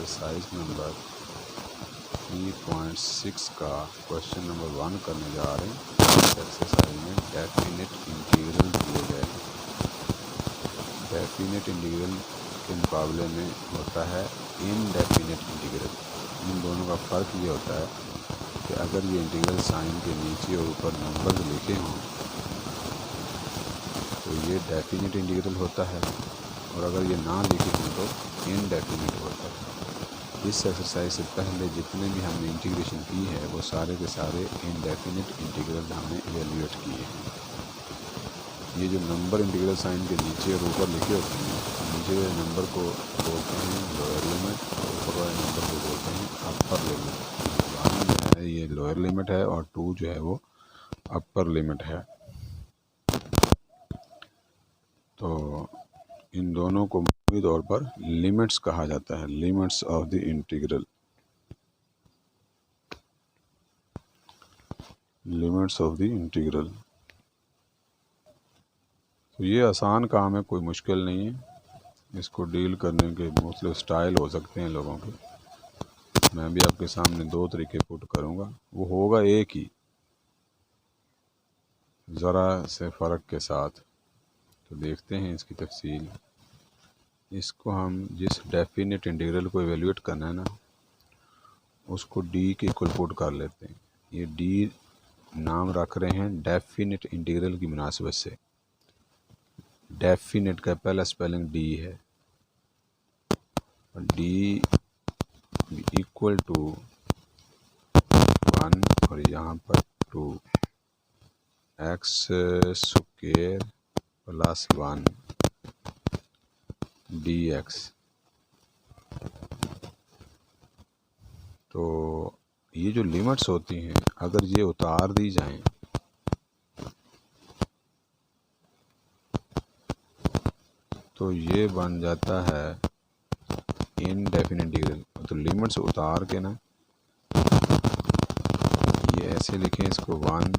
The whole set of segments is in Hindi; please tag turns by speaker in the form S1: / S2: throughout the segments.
S1: एक्सरसाइज नंबर 3.6 का क्वेश्चन नंबर 1 करने जा रहे हैं। इस एक्सरसाइज में डेफिनेट इंटीग्रल दिए गए हैं। डेफिनेट इंटीग्रल के मुकाबले में होता है इनडेफिनेट इंटीग्रल। इन दोनों का फ़र्क ये होता है कि अगर ये इंटीग्रल साइन के नीचे और ऊपर नंबर लिखे हों तो ये डेफिनेट इंटीग्रल होता है, और अगर ये ना लिखे हों तो इनडेफिनेट होता है। इस एक्सरसाइज से पहले जितने भी हमने इंटीग्रेशन की है वो सारे के सारे इनडेफिनेट इंटीग्रल हमने इवेल्यूएट किए हैं। ये जो नंबर इंटीग्रल साइन के नीचे और ऊपर लिखे होते हैं, नीचे वाले नंबर को बोलते हैं लोअर लिमिट और ऊपर वाले नंबर को बोलते हैं अपर लिमिट। 1 जो है ये लोअर लिमिट है और 2 जो है वो अपर लिमिट है। तो इन दोनों को मुख्य तौर पर लिमिट्स कहा जाता है, limits of the integral. Limits of the integral. तो ये आसान काम है, कोई मुश्किल नहीं है। इसको डील करने के मुख्तलिफ स्टाइल हो सकते हैं लोगों के। मैं भी आपके सामने 2 तरीके पुट करूँगा, वो होगा एक ही, ज़रा से फ़र्क के साथ। तो देखते हैं इसकी तफसील। इसको हम जिस डेफिनेट इंटीग्रल को एवेल्यूएट करना है ना, उसको डी के इक्वल पुट कर लेते हैं। ये डी नाम रख रहे हैं डेफिनेट इंटीग्रल की मुनासिबत से। डेफिनेट का पहला स्पेलिंग डी है, और डी इक्वल टू 1 और यहाँ पर 2 x square plus 1 D x. तो ये जो लिमिट्स होती हैं अगर ये उतार दी जाएं तो ये बन जाता है इनडेफिनेट इंटीग्रल। तो लिमिट्स उतार के ना ये ऐसे लिखें इसको 1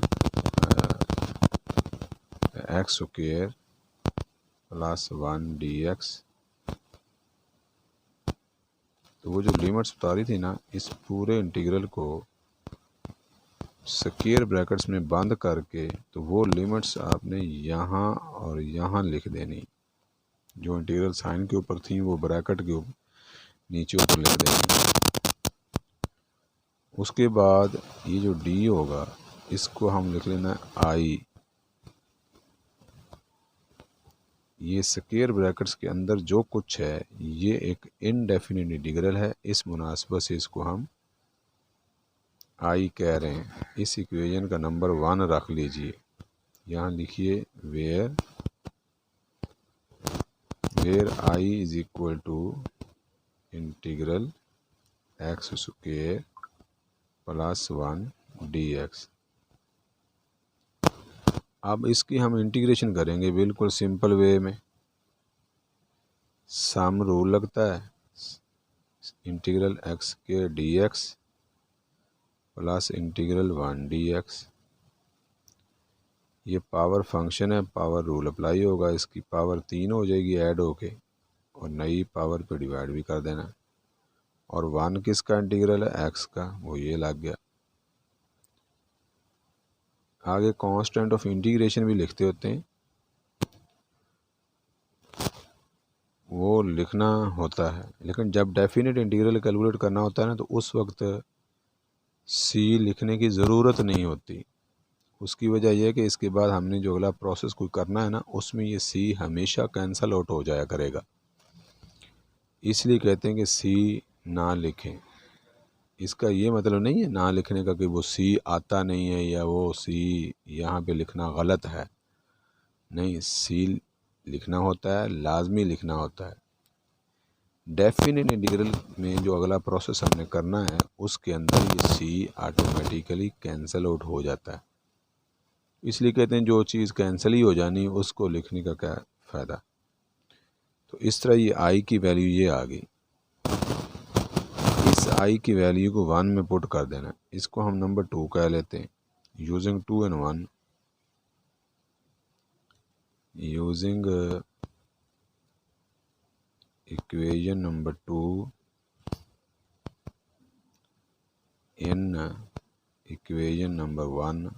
S1: x square plus 1 D x. तो वो जो लिमिट्स उतारी थी ना, इस पूरे इंटीग्रल को स्क्वायर ब्रैकेट्स में बंद करके तो वो लिमिट्स आपने यहाँ और यहाँ लिख देनी। जो इंटीग्रल साइन के ऊपर थी वो ब्रैकेट के नीचे ऊपर लिख देनी। उसके बाद ये जो डी होगा इसको हम लिख लेना आई। ये स्क्वायर ब्रैकेट्स के अंदर जो कुछ है ये एक इनडेफिनिट इंटीग्रल है, इस मुनासिबत से इसको हम आई कह रहे हैं। इस इक्वेशन का नंबर 1 रख लीजिए। यहाँ लिखिए where I is equal to integral x square plus 1 D x. अब इसकी हम इंटीग्रेशन करेंगे बिल्कुल सिंपल वे में। सम रूल लगता है, इंटीग्रल एक्स के D x plus integral 1 D x. ये पावर फंक्शन है, पावर रूल अप्लाई होगा, इसकी पावर 3 हो जाएगी ऐड होके, और नई पावर पे डिवाइड भी कर देना। और 1 किसका इंटीग्रल है? एक्स का, वो ये लग गया। आगे कांस्टेंट ऑफ इंटीग्रेशन भी लिखते होते हैं, वो लिखना होता है, लेकिन जब डेफिनेट इंटीग्रल कैलकुलेट करना होता है ना तो उस वक्त सी लिखने की ज़रूरत नहीं होती। उसकी वजह यह है कि इसके बाद हमने जो अगला प्रोसेस कोई करना है ना उसमें ये सी हमेशा कैंसल आउट हो जाया करेगा। इसलिए कहते हैं कि सी ना लिखें। इसका ये मतलब नहीं है ना लिखने का कि वो सी आता नहीं है या वो सी यहाँ पे लिखना गलत है। नहीं, सी लिखना होता है, लाजमी लिखना होता है। डेफिनेट इंटीग्रल में जो अगला प्रोसेस हमने करना है उसके अंदर ये सी ऑटोमेटिकली कैंसल आउट हो जाता है। इसलिए कहते हैं जो चीज़ कैंसिल ही हो जानी उसको लिखने का क्या फ़ायदा। तो इस तरह ये आई की वैल्यू ये आ गई। इस आई की वैल्यू को 1 में पुट कर देना। इसको हम नंबर 2 कह लेते हैं। Using 2 and 1, using equation number 2 in equation number 1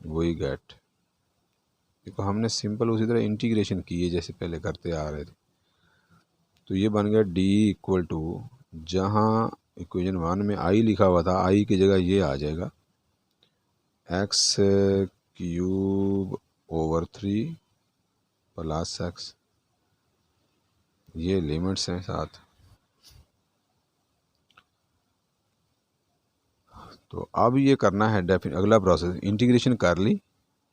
S1: वही गेट। देखो हमने सिंपल उसी तरह इंटीग्रेशन की है जैसे पहले करते आ रहे थे। तो ये बन गया डी इक्वल टू, जहाँ इक्वेशन 1 में आई लिखा हुआ था, आई की जगह ये आ जाएगा x cube over 3 plus x, ये लिमिट्स हैं साथ। तो अब ये करना है डेफिनेट, अगला प्रोसेस इंटीग्रेशन कर ली।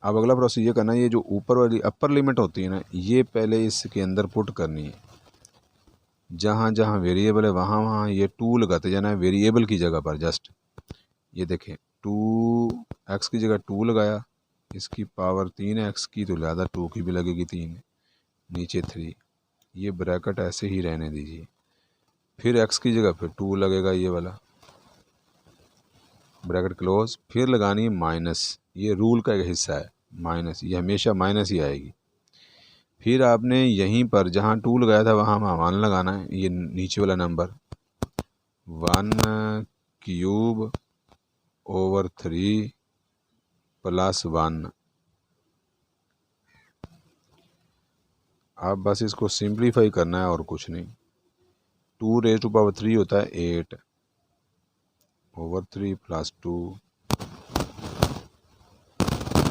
S1: अब अगला प्रोसेस ये करना है, ये जो ऊपर वाली अपर लिमिट होती है ना, ये पहले इसके अंदर पुट करनी है। जहाँ जहाँ वेरिएबल है वहाँ वहाँ ये 2 लगाते जाना है वेरिएबल की जगह पर। जस्ट ये देखें 2x की जगह 2 लगाया, इसकी पावर 3 है x की, तो लिहाजा 2 की भी लगेगी 3, नीचे 3। ये ब्रैकेट ऐसे ही रहने दीजिए। फिर x की जगह फिर 2 लगेगा, ये वाला ब्रैकेट क्लोज। फिर लगानी है माइनस, ये रूल का एक हिस्सा है माइनस, ये हमेशा माइनस ही आएगी। फिर आपने यहीं पर जहाँ 2 लगाया था वहाँ 1 लगाना है, ये नीचे वाला नंबर 1 क्यूब ओवर 3 प्लस 1। आप बस इसको सिंप्लीफाई करना है और कुछ नहीं। 2 रेज़ टू पावर 3 होता है 8 over 3 plus 2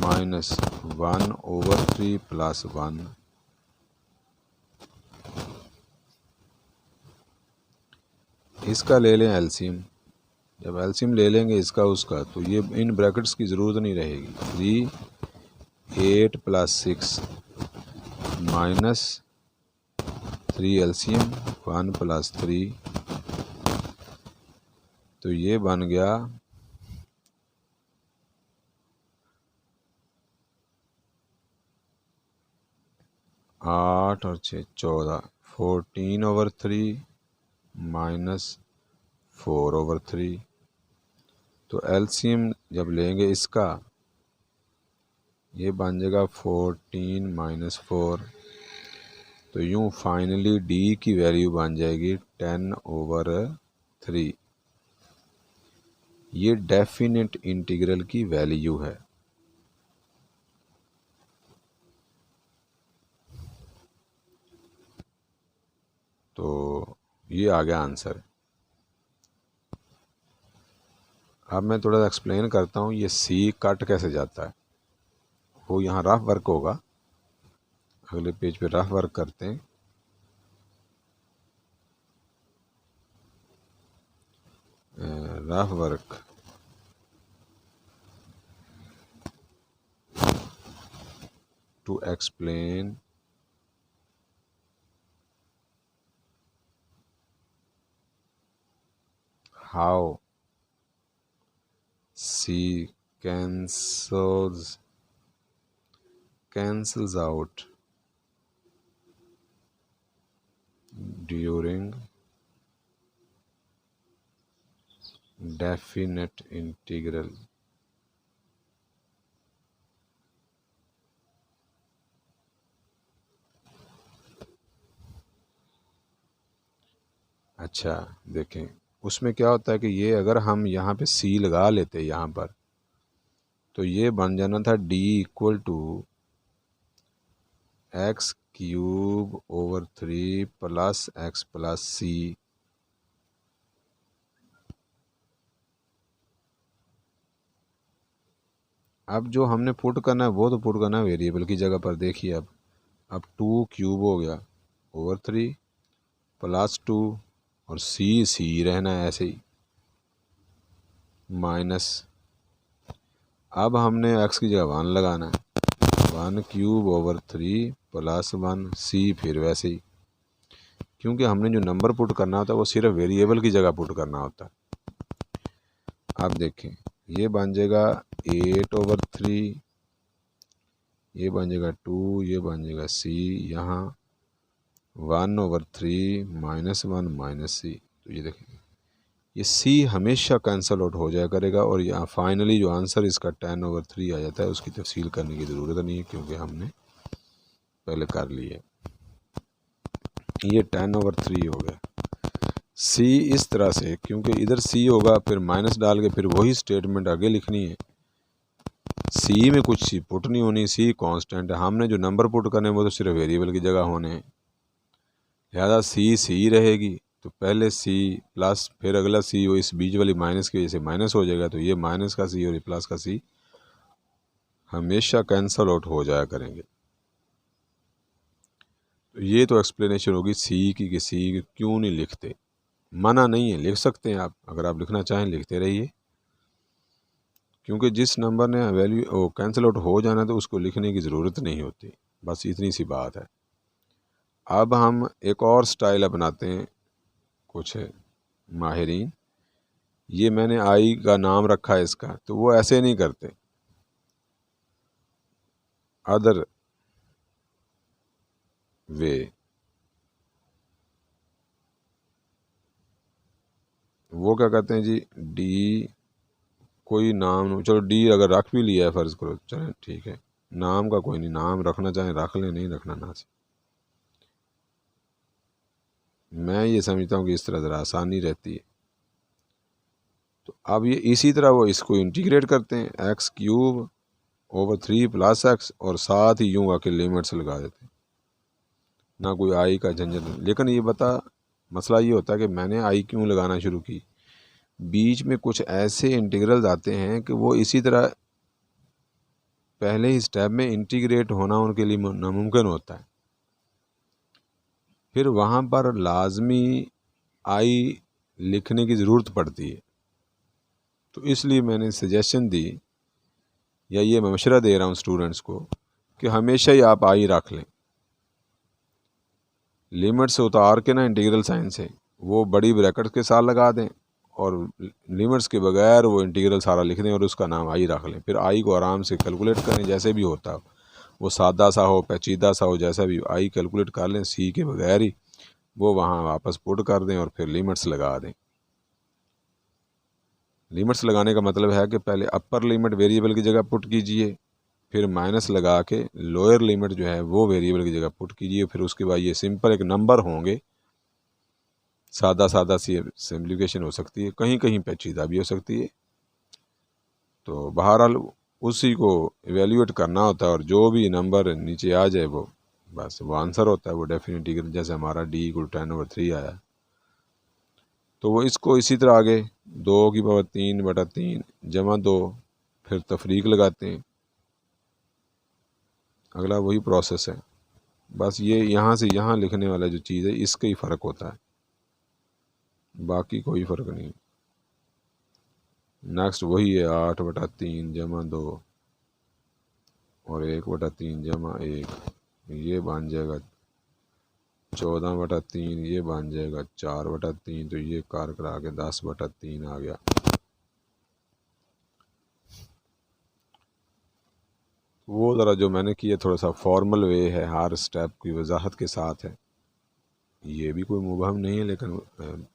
S1: minus 1 over 3 plus 1। इसका ले लें एलसीएम। जब एलसीएम ले लेंगे इसका उसका, तो ये इन ब्रैकेट्स की ज़रूरत नहीं रहेगी। 3 8 प्लस 6 माइनस 3 एलसीएम 1 प्लस 3, तो ये बन गया 8 और 6 14, 14 ओवर 3 माइनस 4 ओवर 3। तो एलसीएम जब लेंगे इसका, ये बन जाएगा 14 माइनस 4। तो यूँ फाइनली डी की वैल्यू बन जाएगी 10 ओवर 3। ये डेफिनेट इंटीग्रल की वैल्यू है। तो ये आ गया आंसर। अब मैं थोड़ा सा एक्सप्लेन करता हूँ, ये सी कट कैसे जाता है। वो यहाँ रफ वर्क होगा, अगले पेज पे रफ वर्क करते हैं। Rough work to explain how C cancels out during definite integral. अच्छा देखें, उसमें क्या होता है कि ये अगर हम यहाँ पे C लगा लेते यहाँ पर, तो ये बन जाना था D equal to x cube over 3 plus x plus C। अब जो हमने पुट करना है वो तो पुट करना है वेरिएबल की जगह पर। देखिए अब 2 क्यूब हो गया ओवर 3 प्लस 2 और C रहना है ऐसे ही माइनस। अब हमने x की जगह 1 लगाना है, 1 क्यूब ओवर 3 प्लस 1 C फिर वैसे ही, क्योंकि हमने जो नंबर पुट करना होता है वो सिर्फ वेरिएबल की जगह पुट करना होता है। अब देखें ये बन जाएगा 8 ओवर 3, ये बन जाएगा 2, ये बन जाएगा C, यहाँ 1 ओवर 3 माइनस 1 माइनस C। तो ये देखें ये C हमेशा कैंसल आउट हो जाया करेगा, और यहाँ फाइनली जो आंसर इसका 10 ओवर 3 आ जाता है। उसकी तफसील करने की ज़रूरत नहीं है क्योंकि हमने पहले कर ली है। ये 10 ओवर 3 हो गया। सी इस तरह से, क्योंकि इधर सी होगा फिर माइनस डाल के फिर वही स्टेटमेंट आगे लिखनी है। सी में कुछ सी पुट नहीं होनी, सी कांस्टेंट है, हमने जो नंबर पुट करने वो तो सिर्फ वेरिएबल की जगह होने हैं, लिहाजा सी रहेगी। तो पहले सी प्लस फिर अगला सी, वो इस बीच वाली माइनस की वजह से माइनस हो जाएगा, तो ये माइनस का सी और ये प्लस का सी हमेशा कैंसल आउट हो जाया करेंगे। तो ये तो एक्सप्लेनेशन होगी सी की कि सी क्यों नहीं लिखते। मना नहीं है, लिख सकते हैं आप, अगर आप लिखना चाहें लिखते रहिए, क्योंकि जिस नंबर ने वैल्यू कैंसिल आउट हो जाना तो उसको लिखने की ज़रूरत नहीं होती, बस इतनी सी बात है। अब हम एक और स्टाइल अपनाते हैं कुछ माहिरीन, ये मैंने आई का नाम रखा है इसका, तो वो ऐसे नहीं करते। अदर वे, वो क्या कहते हैं जी, डी कोई नाम, चलो डी अगर रख भी लिया है फ़र्ज़ करो, चलें ठीक है, नाम का कोई नहीं, नाम रखना चाहें रख लें, नहीं रखना ना से। मैं ये समझता हूँ कि इस तरह ज़रा आसानी रहती है। तो अब ये इसी तरह वो इसको इंटीग्रेट करते हैं, x cube over 3 plus x, और साथ ही यूँ आके लिमिट्स लगा देते हैं, ना कोई आई का झंझट नहीं। लेकिन ये मसला ये होता है कि मैंने आई क्यों लगाना शुरू की, बीच में कुछ ऐसे इंटीग्रल्स आते हैं कि वो इसी तरह पहले ही स्टेप में इंटीग्रेट होना उनके लिए नामुमकिन होता है, फिर वहाँ पर लाजमी आई लिखने की ज़रूरत पड़ती है। तो इसलिए मैंने सजेशन दी, या ये मैं मशवरा दे रहा हूँ स्टूडेंट्स को, कि हमेशा ही आप आई रख लें, लिमिट से उतार के ना इंटीग्रल साइन से वो बड़ी ब्रैकेट के साथ लगा दें, और लिमिट्स के बगैर वो इंटीग्रल सारा लिख दें और उसका नाम आई रख लें। फिर आई को आराम से कैलकुलेट करें, जैसे भी होता हो, वो सादा सा हो पेचीदा सा हो, जैसा भी आई कैलकुलेट कर लें सी के बगैर ही, वो वहाँ वापस पुट कर दें और फिर लिमिट्स लगा दें। लिमिट्स लगाने का मतलब है कि पहले अपर लिमिट वेरिएबल की जगह पुट कीजिए, फिर माइनस लगा के लोअर लिमिट जो है वो वेरिएबल की जगह पुट कीजिए, फिर उसके बाद ये सिंपल एक नंबर होंगे, सादा सादा सी सिम्प्लिफिकेशन हो सकती है, कहीं कहीं पेचीदा भी हो सकती है। तो बहरहाल उसी को इवेल्यूएट करना होता है, और जो भी नंबर नीचे आ जाए वो बस वो आंसर होता है, वो डेफिनेट। जैसे हमारा डी = 10/3 आया, तो वो इसको इसी तरह आगे 2^3 जमा 2, फिर तफरीक लगाते हैं, अगला वही प्रोसेस है। बस ये यहाँ से यहाँ लिखने वाला जो चीज़ है इसका ही फ़र्क होता है, बाकी कोई फ़र्क नहीं। नेक्स्ट वही है 8/3 जमा 2 और 1/3 जमा 1, ये बन जाएगा 14/3, ये बन जाएगा 4/3, तो ये कार करा के 10/3 आ गया। वो ज़रा जो मैंने किया थोड़ा सा फॉर्मल वे है, हर स्टेप की वजाहत के साथ है, ये भी कोई मुबहम नहीं है, लेकिन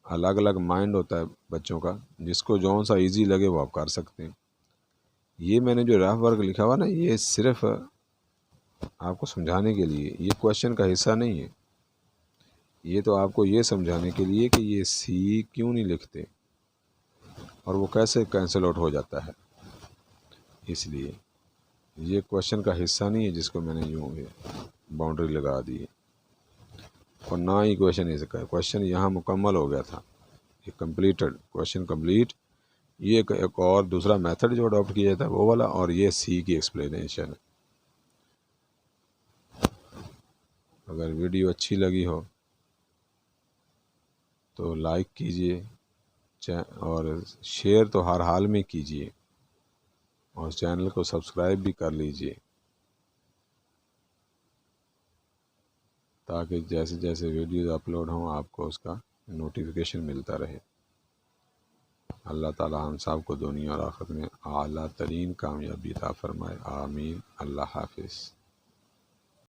S1: अलग अलग माइंड होता है बच्चों का, जिसको जौन सा इजी लगे वो आप कर सकते हैं। ये मैंने जो रफ वर्क लिखा हुआ ना, ये सिर्फ आपको समझाने के लिए, ये क्वेश्चन का हिस्सा नहीं है, ये तो आपको ये समझाने के लिए कि ये सी क्यों नहीं लिखते और वो कैसे कैंसिल आउट हो जाता है, इसलिए ये क्वेश्चन का हिस्सा नहीं है जिसको मैंने यूँ बाउंड्री लगा दी है, और ना ही क्वेश्चन यहाँ मुकम्मल हो गया था, ये कंप्लीटेड क्वेश्चन कंप्लीट। ये एक और दूसरा मेथड जो अडॉप्ट किया था वो वाला, और ये सी की एक्सप्लेनेशन है। अगर वीडियो अच्छी लगी हो तो लाइक कीजिए और शेयर तो हर हाल में कीजिए, और चैनल को सब्सक्राइब भी कर लीजिए, ताकि जैसे जैसे वीडियोज़ अपलोड हों आपको उसका नोटिफिकेशन मिलता रहे। अल्लाह ताला हम सब को दुनिया और आखिरत में आला तरीन कामयाबी अता फरमाए, आमीन। अल्लाह हाफिज़।